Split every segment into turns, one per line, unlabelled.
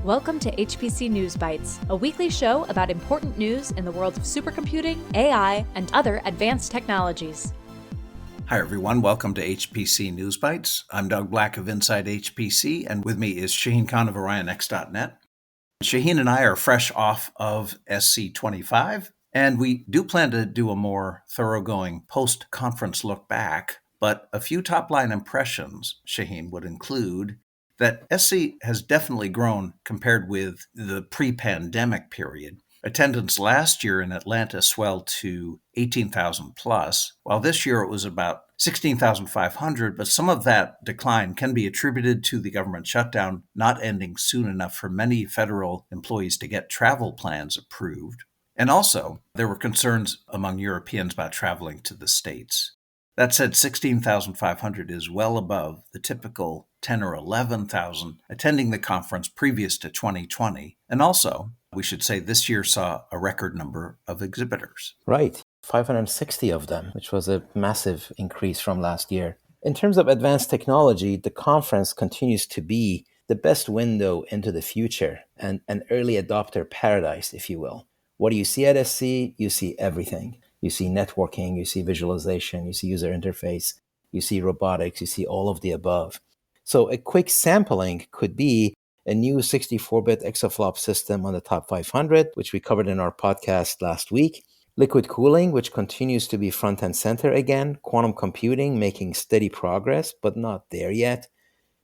Welcome to HPC News Bytes, a weekly show about important news in the world of supercomputing, AI, and other advanced technologies.
Hi, everyone. Welcome to HPC News Bytes. I'm Doug Black of Inside HPC, and with me is Shaheen Khan of OrionX.net. Shaheen and I are fresh off of SC25, and we do plan to do a more thoroughgoing post-conference look back, but a few top-line impressions, Shaheen, would include that SC has definitely grown compared with the pre-pandemic period. Attendance last year in Atlanta swelled to 18,000 plus, while this year it was about 16,500, but some of that decline can be attributed to the government shutdown not ending soon enough for many federal employees to get travel plans approved. And also, there were concerns among Europeans about traveling to the States. That said, 16,500 is well above the typical 10 or 11,000 attending the conference previous to 2020. And also, we should say this year saw a record number of exhibitors.
Right, 560 of them, which was a massive increase from last year. In terms of advanced technology, the conference continues to be the best window into the future and an early adopter paradise, if you will. What do you see at SC? You see everything. You see networking, you see visualization, you see user interface, you see robotics, you see all of the above. So a quick sampling could be a new 64-bit exaflop system on the top 500, which we covered in our podcast last week. Liquid cooling, which continues to be front and center again. Quantum computing making steady progress, but not there yet.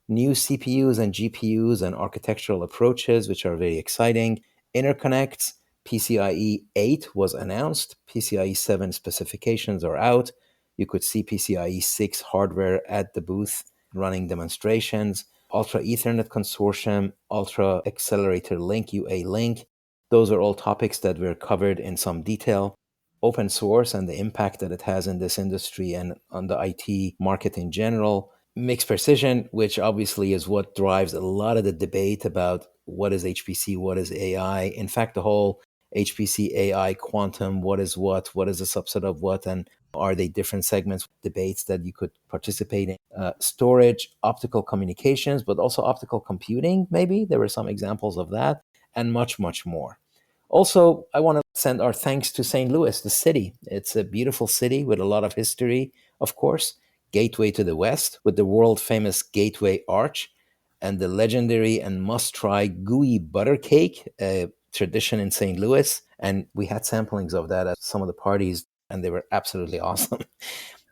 New CPUs and GPUs and architectural approaches, which are very exciting. Interconnects. PCIe 8 was announced. PCIe 7 specifications are out. You could see PCIe 6 hardware at the booth running demonstrations. Ultra Ethernet Consortium, Ultra Accelerator Link, UA Link. Those are all topics that were covered in some detail. Open source and the impact that it has in this industry and on the IT market in general. Mixed precision, which obviously is what drives a lot of the debate about what is HPC, what is AI. In fact, the whole HPC, AI, quantum, what is a subset of what, and are they different segments, debates that you could participate in. Storage, optical communications, but also optical computing, maybe. There were some examples of that, and much, much more. Also, I want to send our thanks to St. Louis, the city. It's a beautiful city with a lot of history, of course. Gateway to the West with the world-famous Gateway Arch and the legendary and must-try gooey butter cake, a tradition in St. Louis. And we had samplings of that at some of the parties, and they were absolutely awesome.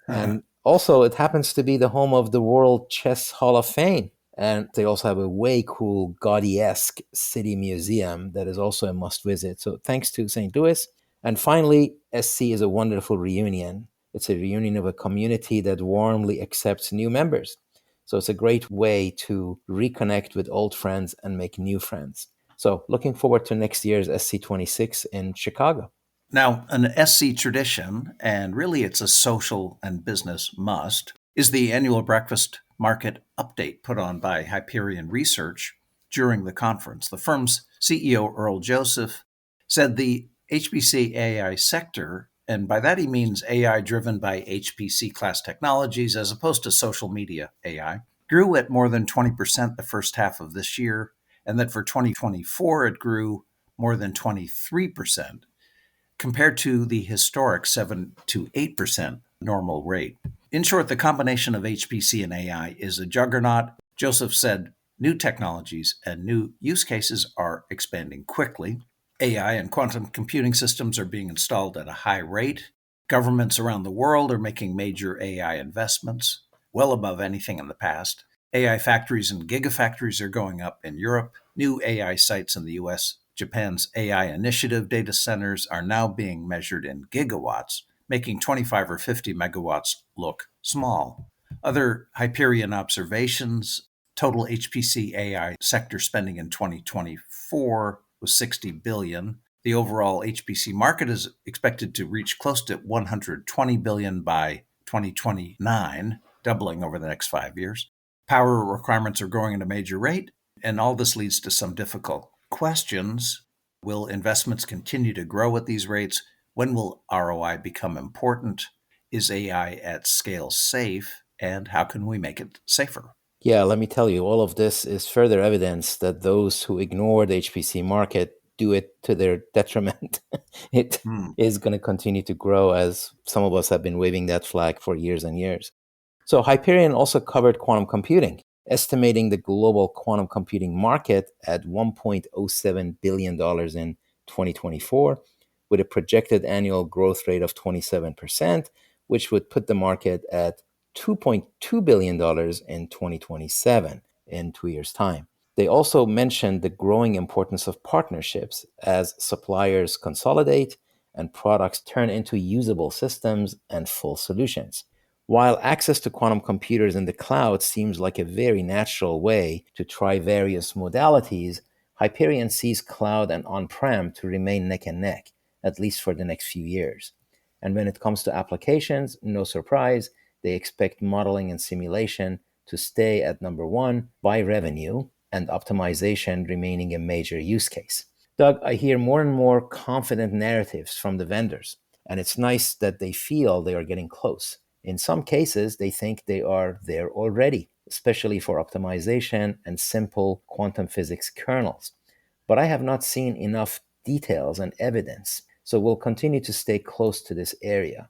And also, it happens to be the home of the World Chess Hall of Fame. And they also have a way cool Gaudi-esque city museum that is also a must-visit. So thanks to St. Louis. And finally, SC is a wonderful reunion. It's a reunion of a community that warmly accepts new members. So it's a great way to reconnect with old friends and make new friends. So looking forward to next year's SC26 in Chicago.
Now, an SC tradition, and really it's a social and business must, is the annual breakfast market update put on by Hyperion Research during the conference. The firm's CEO, Earl Joseph, said the HPC AI sector, and by that he means AI driven by HPC class technologies as opposed to social media AI, grew at more than 20% the first half of this year, and that for 2024 it grew more than 23%, compared to the historic 7 to 8% normal rate. In short, the combination of HPC and AI is a juggernaut. Joseph said new technologies and new use cases are expanding quickly. AI and quantum computing systems are being installed at a high rate. Governments around the world are making major AI investments, well above anything in the past. AI factories and gigafactories are going up in Europe. New AI sites in the US. Japan's AI initiative data centers are now being measured in gigawatts, making 25 or 50 megawatts look small. Other Hyperion observations: total HPC AI sector spending in 2024 was $60 billion. The overall HPC market is expected to reach close to $120 billion by 2029, doubling over the next 5 years. Power requirements are growing at a major rate, and all this leads to some difficult questions. Will investments continue to grow at these rates? When will ROI become important? Is AI at scale safe? And how can we make it safer?
Yeah, let me tell you, all of this is further evidence that those who ignore the HPC market do it to their detriment. It
Hmm.
is going to continue to grow, as some of us have been waving that flag for years and years. So Hyperion also covered quantum computing, estimating the global quantum computing market at $1.07 billion in 2024, with a projected annual growth rate of 27%, which would put the market at $2.2 billion in 2027, in 2 years' time. They also mentioned the growing importance of partnerships as suppliers consolidate and products turn into usable systems and full solutions. While access to quantum computers in the cloud seems like a very natural way to try various modalities, Hyperion sees cloud and on prem to remain neck and neck, at least for the next few years. And when it comes to applications, no surprise, they expect modeling and simulation to stay at number one by revenue, and optimization remaining a major use case. Doug, I hear more and more confident narratives from the vendors, and it's nice that they feel they are getting close. In some cases, they think they are there already, especially for optimization and simple quantum physics kernels. But I have not seen enough details and evidence, so we'll continue to stay close to this area.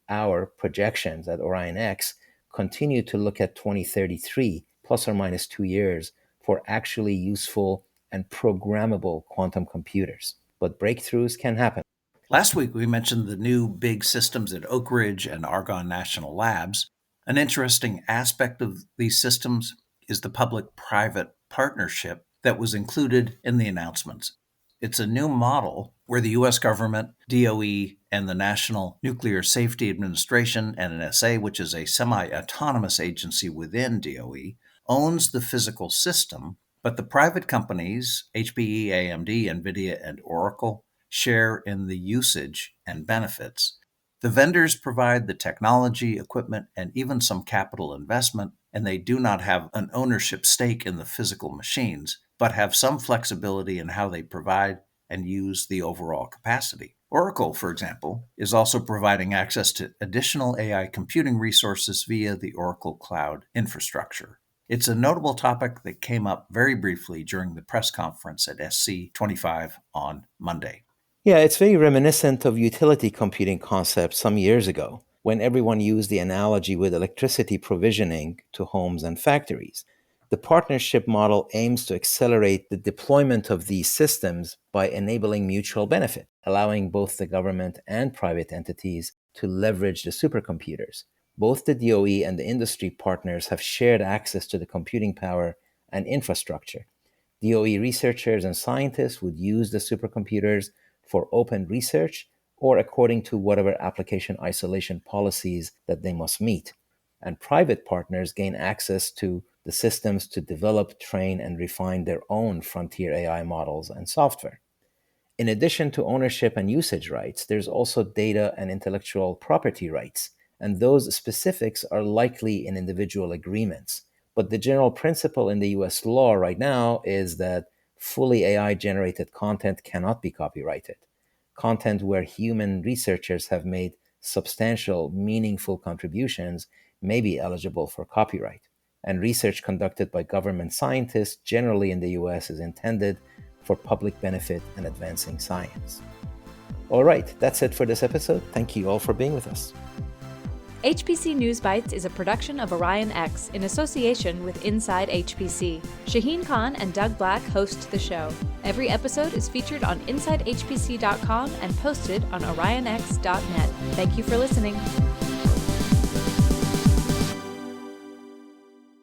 Our projections at Orion X continue to look at 2033, plus or minus 2 years, for actually useful and programmable quantum computers. But breakthroughs can happen.
Last week, we mentioned the new big systems at Oak Ridge and Argonne National Labs. An interesting aspect of these systems is the public private partnership that was included in the announcements. It's a new model where the U.S. government, DOE, and the National Nuclear Safety Administration, NNSA, which is a semi autonomous agency within DOE, owns the physical system, but the private companies, HPE, AMD, NVIDIA, and Oracle, share in the usage and benefits. The vendors provide the technology, equipment, and even some capital investment, and they do not have an ownership stake in the physical machines, but have some flexibility in how they provide and use the overall capacity. Oracle, for example, is also providing access to additional AI computing resources via the Oracle Cloud infrastructure. It's a notable topic that came up very briefly during the press conference at SC25 on Monday.
Yeah, it's very reminiscent of utility computing concepts some years ago, when everyone used the analogy with electricity provisioning to homes and factories. The partnership model aims to accelerate the deployment of these systems by enabling mutual benefit, allowing both the government and private entities to leverage the supercomputers. Both the DOE and the industry partners have shared access to the computing power and infrastructure. DOE researchers and scientists would use the supercomputers for open research or according to whatever application isolation policies that they must meet. And private partners gain access to the systems to develop, train, and refine their own frontier AI models and software. In addition to ownership and usage rights, there's also data and intellectual property rights, and those specifics are likely in individual agreements. But the general principle in the US law right now is that fully AI generated content cannot be copyrighted. Content where human researchers have made substantial, meaningful contributions may be eligible for copyright. And research conducted by government scientists generally in the US is intended for public benefit and advancing science. All right, that's it for this episode. Thank you all for being with us.
HPC News Bytes is a production of Orion X in association with Inside HPC. Shaheen Khan and Doug Black host the show. Every episode is featured on InsideHPC.com and posted on OrionX.net. Thank you for listening.